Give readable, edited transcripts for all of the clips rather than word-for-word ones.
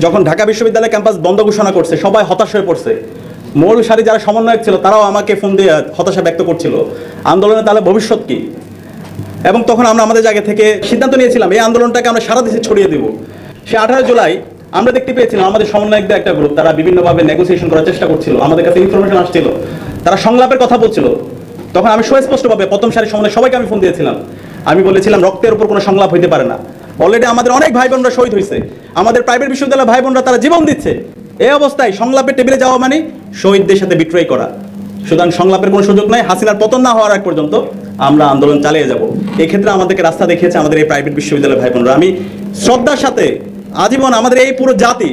যখন ঢাকা বিশ্ববিদ্যালয় ক্যাম্পাস বন্ধ ঘোষণা করছে সবাই হতাশ হয়ে পড়ছে। মূল সারি যারা সমন্বয়ক ছিল তারাও আমাকে ফোন দিয়ে হতাশা ব্যক্ত করছিল, আন্দোলনে তাহলে ভবিষ্যৎ কি। এবং তখন আমরা আমাদের জায়গা থেকে সিদ্ধান্ত নিয়েছিলাম এই আন্দোলনটাকে আমরা সারা দেশে ছড়িয়ে দেব। সে 18 জুলাই আমরা দেখতে পেয়েছিলাম আমাদের সমন্বয়কদের একটা গ্রুপ, তারা বিভিন্নভাবে নেগোসিয়েশন করার চেষ্টা করছিল, আমাদের কাছে ইনফরমেশন আসছিল, তারা সংলাপের কথা বলছিল। তখন আমি সুস্পষ্টভাবে প্রথম সারি সমন্বয় সবাইকে আমি ফোন দিয়েছিলাম, আমি বলেছিলাম রক্তের উপর কোনো সংলাপ হইতে পারে না। অলরেডি আমাদের অনেক ভাই বোনরা শহীদ হয়েছে, আমাদের প্রাইভেট বিশ্ববিদ্যালয়ের ভাই বোনরা তারা জীবন দিচ্ছে। এই অবস্থায় সংলাপের টেবিলে যাওয়া মানে শহীদদের সাথে বিট্রয় করা। সুতরাং সংলাপের কোনো সুযোগ নাই। হাসিনার পতন না হওয়ার আগ পর্যন্ত আমরা আন্দোলন চালিয়ে যাব। এই ক্ষেত্রে আমাদেরকে রাস্তা দেখিয়েছে আমাদের এই প্রাইভেট বিশ্ববিদ্যালয়ের ভাই বোনরা। আমি শ্রদ্ধার সাথে আজীবন আমাদের এই পুরো জাতি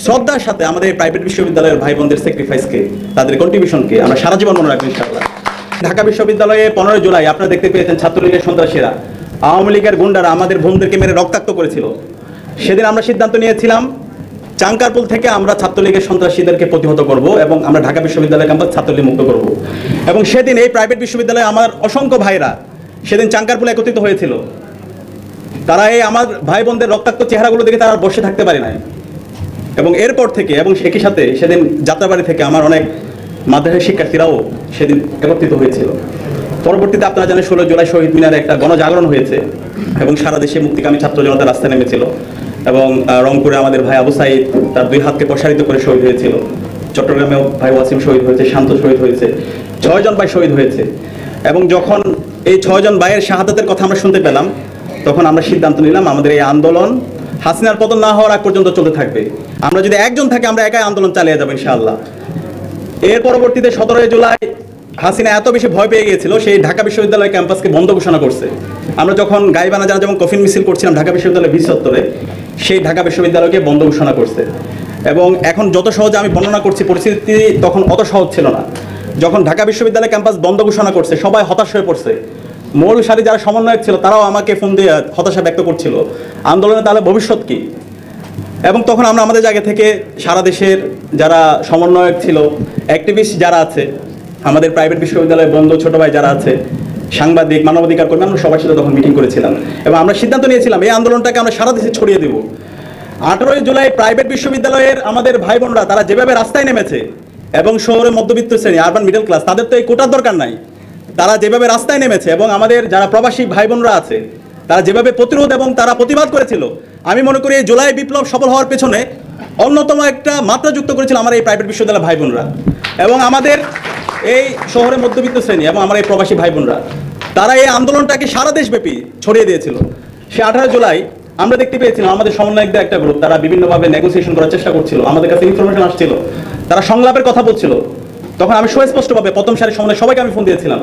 শ্রদ্ধার সাথে আমাদের এই প্রাইভেট বিশ্ববিদ্যালয়ের ভাই বোনদের স্যাক্রিফাইসকে, তাদের কন্ট্রিবিউশনকে আমরা সারা জীবন মনে রাখবো ইনশাআল্লাহ। ঢাকা বিশ্ববিদ্যালয়ে 15 জুলাই আপনারা দেখতে পেয়েছেন ছাত্রলীগের সন্ত্রাসীরা, আওয়ামী লীগের গুন্ডারা আমাদের বোনদেরকে মেরে রক্তাক্ত করেছিল। সেদিন আমরা সিদ্ধান্ত নিয়েছিলাম চাঙ্কারপুল থেকে আমরা ছাত্রলীগের সন্ত্রাসীদেরকে প্রতিহত করব এবং আমরা ঢাকা বিশ্ববিদ্যালয় ক্যাম্পাস ছাত্রলীগ মুক্ত করব। এবং সেদিন এই প্রাইভেট বিশ্ববিদ্যালয়ে আমার অসংখ্য ভাইরা সেদিন চাঙ্কারপুলে একত্রিত হয়েছিল। তারা এই আমার ভাই বোনদের রক্তাক্ত চেহারাগুলো দেখে তারা বসে থাকতে পারে নাই। এবং এরপর থেকে এবং একই সাথে সেদিন যাত্রাবাড়ি থেকে আমার অনেক মাদ্রাসার শিক্ষার্থীরাও সেদিন একত্রিত হয়েছিল। পরবর্তীতে আপনারা জানেন 16 জুলাই শহীদ মিনারে একটা গণজাগরণ হয়েছে এবং সারা দেশে মুক্তিকামী ছাত্র জনতা রাস্তায় নেমেছিল। এবং রংপুরে আমাদের ভাই আবু সাইদ তার 2 হাতকে প্রসারিত করে শহীদ হয়েছিল। চট্টগ্রামেও ভাই ওয়াসিম শহীদ হয়েছে, শান্ত শহীদ হয়েছে, 6 জন ভাই শহীদ হয়েছে। এবং যখন এই 6 জন ভাইয়ের শাহাদাতের কথা আমরা শুনতে পেলাম তখন আমরা সিদ্ধান্ত নিলাম আমাদের এই আন্দোলন হাসিনার পতন না হওয়ার আগ পর্যন্ত চলতে থাকবে। আমরা যদি একজন থাকি আমরা একাই আন্দোলন চালিয়ে যাবো ইনশাআল্লাহ। এর পরবর্তীতে 17 জুলাই হাসিনা এত বেশি ভয় পেয়ে গিয়েছিল সেই ঢাকা বিশ্ববিদ্যালয় ক্যাম্পাসকে বন্ধ ঘোষণা করছে। আমরা যখন গাইবানা যারা যেমন কফিন মিছিল করছিলাম ঢাকা বিশ্ববিদ্যালয় ভিসি চত্বরে, সেই ঢাকা বিশ্ববিদ্যালয়কে বন্ধ ঘোষণা করছে। এবং এখন যত সহজে আমি বর্ণনা করছি পরিস্থিতি তখন অত সহজ ছিল না। যখন ঢাকা বিশ্ববিদ্যালয় ক্যাম্পাস বন্ধ ঘোষণা করছে সবাই হতাশ হয়ে পড়ছে। মূল সারি যারা সমন্বয়ক ছিল তারাও আমাকে ফোন দিয়ে হতাশা ব্যক্ত করছিল, আন্দোলনে তাহলে ভবিষ্যৎ কি। এবং তখন আমরা আমাদের জায়গা থেকে সারা দেশের যারা সমন্বয়ক ছিল, অ্যাক্টিভিস্ট যারা আছে, আমাদের প্রাইভেট বিশ্ববিদ্যালয়ের বন্ধু ছোট ভাই যারা আছে, সাংবাদিক, মানবাধিকার কর্মী, আমরা সবার সাথে তখন মিটিং করেছিলাম এবং আমরা সিদ্ধান্ত নিয়েছিলাম এই আন্দোলনটাকে আমরা সারা দেশে ছড়িয়ে দেব। 18 জুলাই প্রাইভেট বিশ্ববিদ্যালয়ের আমাদের ভাই বোনরা তারা যেভাবে রাস্তায় নেমেছে এবং শহরের মধ্যবিত্ত শ্রেণী, আরবান মিডল ক্লাস, তাদের তো এই কোটার দরকার নাই, তারা যেভাবে রাস্তায় নেমেছে এবং আমাদের যারা প্রবাসী ভাই বোনরা আছে তারা যেভাবে প্রতিরোধ এবং তারা প্রতিবাদ করেছিল, আমি মনে করি এই জুলাই বিপ্লব সফল হওয়ার পেছনে অন্যতম একটা মাত্রা যুক্ত করেছিল আমার এই প্রাইভেট বিশ্ববিদ্যালয়ের ভাই বোনরা এবং আমাদের এই শহরের মধ্যবিত্ত শ্রেণী এবং আমার এই প্রবাসী ভাই বোনরা। তারা এই আন্দোলনটাকে সারা দেশব্যাপী ছড়িয়ে দিয়েছিল। সে 18 জুলাই আমরা দেখতে পেয়েছিলাম আমাদের সমন্বয়কদের একটা গ্রুপ, তারা বিভিন্নভাবে নেগোসিয়েশন করার চেষ্টা করছিল, আমাদের কাছে ইনফরমেশন আসছিল, তারা সংলাপের কথা বলছিল। তখন আমি সুস্পষ্টভাবে প্রথম সারি সমন্বয় সবাইকে আমি ফোন দিয়েছিলাম,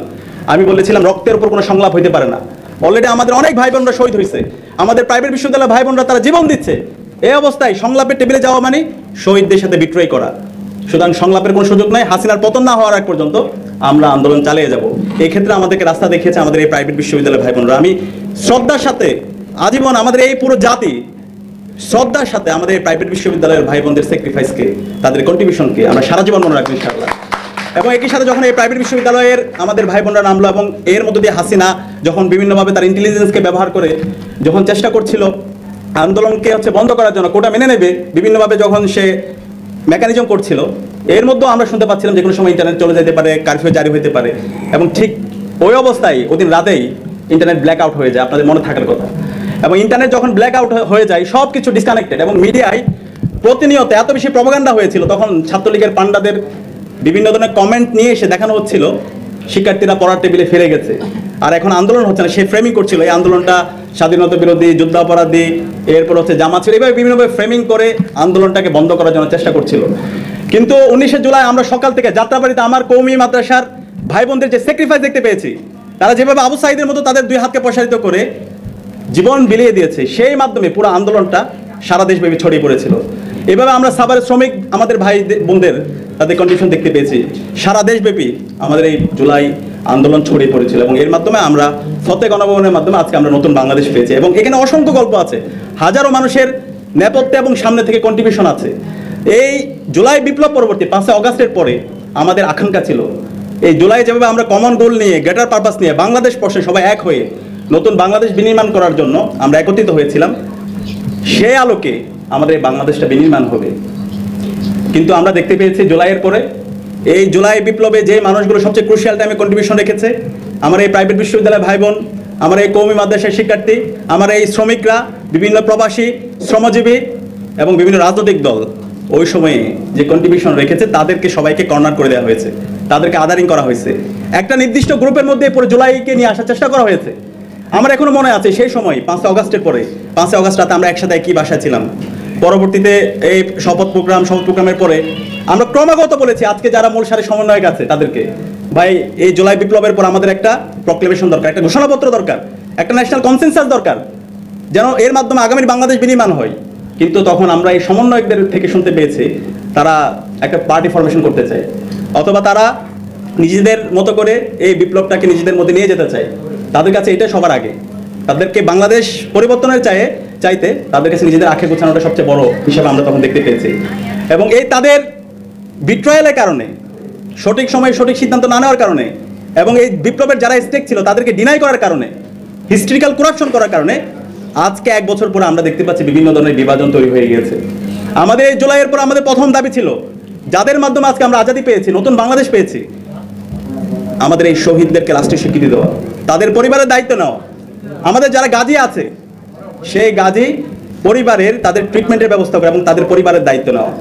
আমি বলেছিলাম রক্তের উপর কোনো সংলাপ হইতে পারে না। অলরেডি আমাদের অনেক ভাই বোনরা শহীদ হয়েছে, আমাদের প্রাইভেট বিশ্ববিদ্যালয়ের ভাই বোনরা তারা জীবন দিচ্ছে। এই অবস্থায় সংলাপের টেবিলে যাওয়া মানে শহীদদের সাথে বিট্রয় করা। সুতরাং সংলাপের কোনো সুযোগ নাই। হাসিনার পতন না হওয়ার আগ পর্যন্ত আমরা আন্দোলন চালিয়ে যাব। এই ক্ষেত্রে আমাদেরকে রাস্তা দেখিয়েছে আমাদের এই প্রাইভেট বিশ্ববিদ্যালয়ের ভাই বোনরা। আমি শ্রদ্ধার সাথে আজীবন আমাদের এই পুরো জাতি শ্রদ্ধার সাথে আমাদের এই প্রাইভেট বিশ্ববিদ্যালয়ের ভাই বোনদের স্যাক্রিফাইসকে, তাদের কন্ট্রিবিউশনকে আমরা সারা জীবন মনে রাখবো ইনশাআল্লাহ। এবং একই সাথে যখন এই প্রাইভেট বিশ্ববিদ্যালয়ের আমাদের ভাই বোনরা নামলো এবং এর মধ্য দিয়ে হাসিনা যখন বিভিন্নভাবে তার ইন্টেলিজেন্সকে ব্যবহার করে যখন চেষ্টা করছিল আন্দোলনকে বন্ধ করার জন্য, কোটা মেনে নেবে, বিভিন্নভাবে যখন সে মেকানিজম করছিল, এর মধ্যেও আমরা শুনতে পাচ্ছিলাম যে কোনো সময় ইন্টারনেট চলে যেতে পারে, কারফিউ জারি হতে পারে। এবং ঠিক ওই অবস্থায় ওদিন রাতেই ইন্টারনেট ব্ল্যাক আউট হয়ে যায়, আপনাদের মনে থাকার কথা। এবং ইন্টারনেট যখন ব্ল্যাক আউট হয়ে যায় সব কিছু ডিসকানেক্টেড এবং মিডিয়ায় প্রতিনিয়ত এত বেশি প্রপাগান্ডা হয়েছিল, তখন ছাত্রলীগের পান্ডাদের বিভিন্ন ধরনের কমেন্ট নিয়ে এসে দেখানো হচ্ছিল শিক্ষার্থীরা পড়ার টেবিলে ফিরে গেছে আর এখন আন্দোলন হচ্ছে না। সে ফ্রেমিং করছিল এই আন্দোলনটা স্বাধীনতা বিরোধী, যুদ্ধাপরাধী, এরপর জামাত ছিল, এভাবে বিভিন্নভাবে ফ্রেমিং করে আন্দোলনটাকে বন্ধ করার জন্য চেষ্টা করছিল। কিন্তু 19 জুলাই আমরা সকাল থেকে যাত্রাবাড়িতে আমার কওমি মাদ্রাসার ভাই বোনদের যে স্যাক্রিফাইস দেখতে পেয়েছি, তারা যেভাবে আবু সাইদের মতো তাদের 2 হাতকে প্রসারিত করে জীবন বিলিয়ে দিয়েছে, সেই মাধ্যমে পুরো আন্দোলনটা সারা দেশব্যাপী ছড়িয়ে পড়েছিল। এভাবে আমরা সাভারের শ্রমিক আমাদের ভাই বোনদের তাদের কন্ডিশন দেখতে পেয়েছি, সারা দেশব্যাপী আমাদের এই জুলাই আন্দোলন ছড়িয়ে পড়েছিল এবং এর মাধ্যমে আমরা ফতে গণভবনের মাধ্যমে আজকে আমরা নতুন বাংলাদেশ পেয়েছি। এবং এখানে অসংখ্য গল্প আছে, হাজারো মানুষের নেপথ্যে এবং সামনে থেকে কন্ট্রিবিউশন আছে। এই জুলাই বিপ্লব পরবর্তী 5 আগস্টের পরে আমাদের আকাঙ্ক্ষা ছিল এই জুলাই যেভাবে আমরা কমন গোল নিয়ে, গ্রেটার পারপাস নিয়ে বাংলাদেশ প্রশ্নে সবাই এক হয়ে নতুন বাংলাদেশ বিনির্মাণ করার জন্য আমরা একত্রিত হয়েছিলাম, সেই আলোকে আমাদের এই বাংলাদেশটা বিনির্মাণ হবে। কিন্তু আমরা দেখতে পেয়েছি জুলাইয়ের পরে, এই জুলাই বিপ্লবে যে মানুষগুলো সবচেয়ে ক্রুশিয়াল টাইমে কন্ট্রিবিউশন রেখেছে, আমার এই প্রাইভেট বিশ্ববিদ্যালয় ভাই বোন, আমার এই কওমি মাদ্রাসার শিক্ষার্থী, আমার এই শ্রমিকরা, বিভিন্ন প্রবাসী, শ্রমজীবী এবং বিভিন্ন রাজনৈতিক দল ওই সময়ে যে কন্ট্রিবিউশন রেখেছে তাদেরকে সবাইকে কর্নার করে দেওয়া হয়েছে, তাদেরকে আদারিং করা হয়েছে। একটা নির্দিষ্ট গ্রুপের মধ্যে পুরো জুলাইকে নিয়ে আসার চেষ্টা করা হয়েছে। আমার এখনো মনে আছে সেই সময় 5 অগাস্টের পরে, 5 অগাস্ট রাতে আমরা একসাথে একই বাসায় ছিলাম। পরবর্তীতে এই শপথ প্রোগ্রামের পরে আমরা ক্রমাগত বলেছি আজকে যারা মূল সারি সমন্বয়ক আছে তাদেরকে, ভাই এই জুলাই বিপ্লবের পর আমাদের একটা প্রক্লেমেশন দরকার, একটা ঘোষণাপত্র দরকার, একটা ন্যাশনাল কনসেনসাস দরকার, যেন এর মাধ্যমে আগামীর বাংলাদেশ বিনির্মাণ হয়। কিন্তু তখন আমরা এই সমন্বয়কদের থেকে শুনতে পেয়েছি তারা একটা পার্টি ফরমেশন করতে চায়, অথবা তারা নিজেদের মতো করে এই বিপ্লবটাকে নিজেদের মধ্যে নিয়ে যেতে চায়। তাদের কাছে এটা সবার আগে, তাদেরকে বাংলাদেশ পরিবর্তনের চাইতে তাদের কাছে নিজেদের আখে গোছানোটা সবচেয়ে বড় হিসাবে আমরা তখন দেখতে পেয়েছি। এবং এই তাদের বিট্রয়ালের কারণে, সঠিক সময়ে সঠিক সিদ্ধান্ত না নেওয়ার কারণে, এবং এই বিপ্লবের যারা স্টেক ছিল তাদেরকে ডিনাই করার কারণে, হিস্ট্রিক্যাল করাপশন করার কারণে আজকে 1 বছর পরে আমরা দেখতে পাচ্ছি বিভিন্ন ধরনের বিভাজন তৈরি হয়ে গিয়েছে। আমাদের এই জুলাইয়ের পর আমাদের প্রথম দাবি ছিল, যাদের মাধ্যমে আজকে আমরা আজাদি পেয়েছি, নতুন বাংলাদেশ পেয়েছি, আমাদের এই শহীদদেরকে রাষ্ট্রীয় স্বীকৃতি দেওয়া, তাদের পরিবারের দায়িত্ব নেওয়া। আমাদের যারা গাজী আছে সেই গাজী পরিবারের তাদের ট্রিটমেন্টের ব্যবস্থা করা এবং তাদের পরিবারের দায়িত্ব নেওয়া।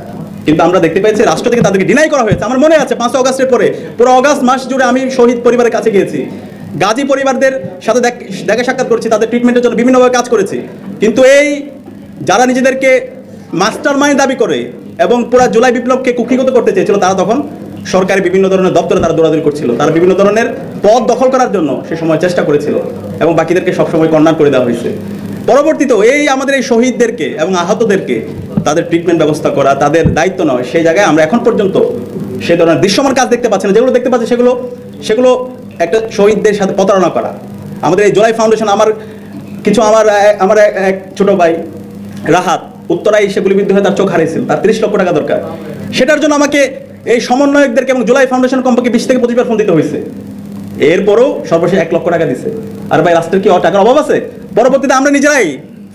কিন্তু আমরা দেখতে পেয়েছি রাষ্ট্র থেকে তাদেরকে ডিনাই করা হয়েছে। আমার মনে আছে 5 অগাস্টের পরে পুরো অগাস্ট মাস জুড়ে আমি শহীদ পরিবারের কাছে গিয়েছি, গাজী পরিবারদের সাথে দেখা সাক্ষাৎ করেছি, তাদের ট্রিটমেন্টের জন্য বিভিন্নভাবে কাজ করেছি। কিন্তু এই যারা নিজেদেরকে মাস্টার মাইন্ড দাবি করে এবং পুরো জুলাই বিপ্লবকে কুক্ষিগত করতে চেয়েছিল, তারা তখন সরকারি বিভিন্ন ধরনের দপ্তরে তারা দৌড়াদৌড়ি করছিল, তারা বিভিন্ন ধরনের পদ দখল করার জন্য সে সময় চেষ্টা করেছিল এবং বাকিদেরকে সবসময় কর্নার করে দেওয়া হয়েছে। পরবর্তীতেও এই আমাদের এই শহীদদেরকে এবং আহতদেরকে তাদের ট্রিটমেন্ট ব্যবস্থা করা, তাদের দায়িত্ব নয়, সেই জায়গায় আমরা এখন পর্যন্ত সেই ধরনের দৃশ্যমান কাজ দেখতে পাচ্ছি না। যেগুলো দেখতে পাচ্ছি সেগুলো একটা শহীদদের সাথে প্রতারণা করা। আমাদের এই জুলাই ফাউন্ডেশন, আমার এক ছোট ভাই রাহাত উত্তরায় সে গুলিবিদ্ধ হয়ে তার চোখ হারিয়েছিল, তার 30 লক্ষ টাকা দরকার। সেটার জন্য আমাকে এই সমন্বয়কদেরকে এবং জুলাই ফাউন্ডেশন কমপক্ষে 20 থেকে 25 বার ফোন দিতে হয়েছে। এরপরও সর্বশেষ 1 লক্ষ টাকা দিছে। আর ভাই রাষ্ট্রের কি টাকার অভাব আছে? পরবর্তীতে আমরা নিজেরাই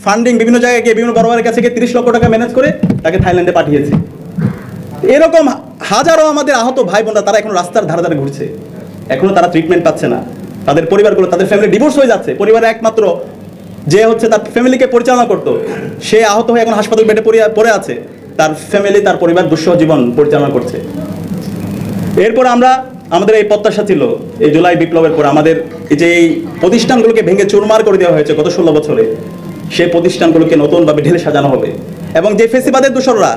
ফান্ডিং বিভিন্ন জায়গায় গিয়ে বিভিন্ন বড় কাছে গিয়ে 30 লক্ষ টাকা ম্যানেজ করে তাকে থাইল্যান্ডে পাঠিয়েছি। এরকম হাজারো আমাদের আহত ভাই বোনরা তারা এখন রাস্তার ধারে ধারে ঘুরছে, এখনো তারা ট্রিটমেন্ট পাচ্ছে না। তাদের পরিবারগুলো, তাদের ফ্যামিলি ডিভোর্স হয়ে যাচ্ছে। পরিবারের একমাত্র যে হচ্ছে তার ফ্যামিলিকে পরিচালনা করতো, সে আহত হয়ে এখন হাসপাতাল বেডে পড়ে আছে। তার ফ্যামিলি, তার পরিবার দুঃসহ জীবন পরিচালনা করছে। এরপর আমাদের এই প্রত্যাশা ছিল এই জুলাই বিপ্লবের পর আমাদের এই যে এই প্রতিষ্ঠানগুলোকে ভেঙে চুরমার করে দেওয়া হয়েছে গত 16 বছরে, সেই প্রতিষ্ঠানগুলোকে নতুনভাবে ঢেলে সাজানো হবে। এবং যে ফেসিবাদের দোসররা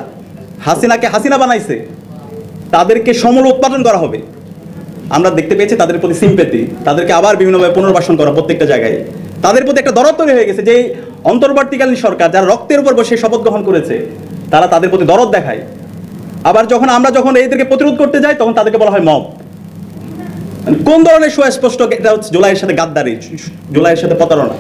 হাসিনাকে হাসিনা বানাইছে তাদেরকে সমূল উৎপাদন করা হবে। আমরা দেখতে পেয়েছি তাদের প্রতি সিম্পেথি, তাদেরকে আবার বিভিন্নভাবে পুনর্বাসন করা প্রত্যেকটা জায়গায়। তাদের প্রতি একটা দরদ তৈরি হয়ে গেছে যে অন্তর্বর্তীকালীন সরকার যারা রক্তের উপর বসে শপথ গ্রহণ করেছে তারা তাদের প্রতি দরদ দেখায়। আবার যখন এদেরকে প্রতিরোধ করতে যাই তখন তাদেরকে বলা হয় মব। কোন ধরনের সুস্পষ্ট এটা হচ্ছে জুলাইয়ের সাথে গাদ্দারি, জুলাইয়ের সাথে প্রতারণা।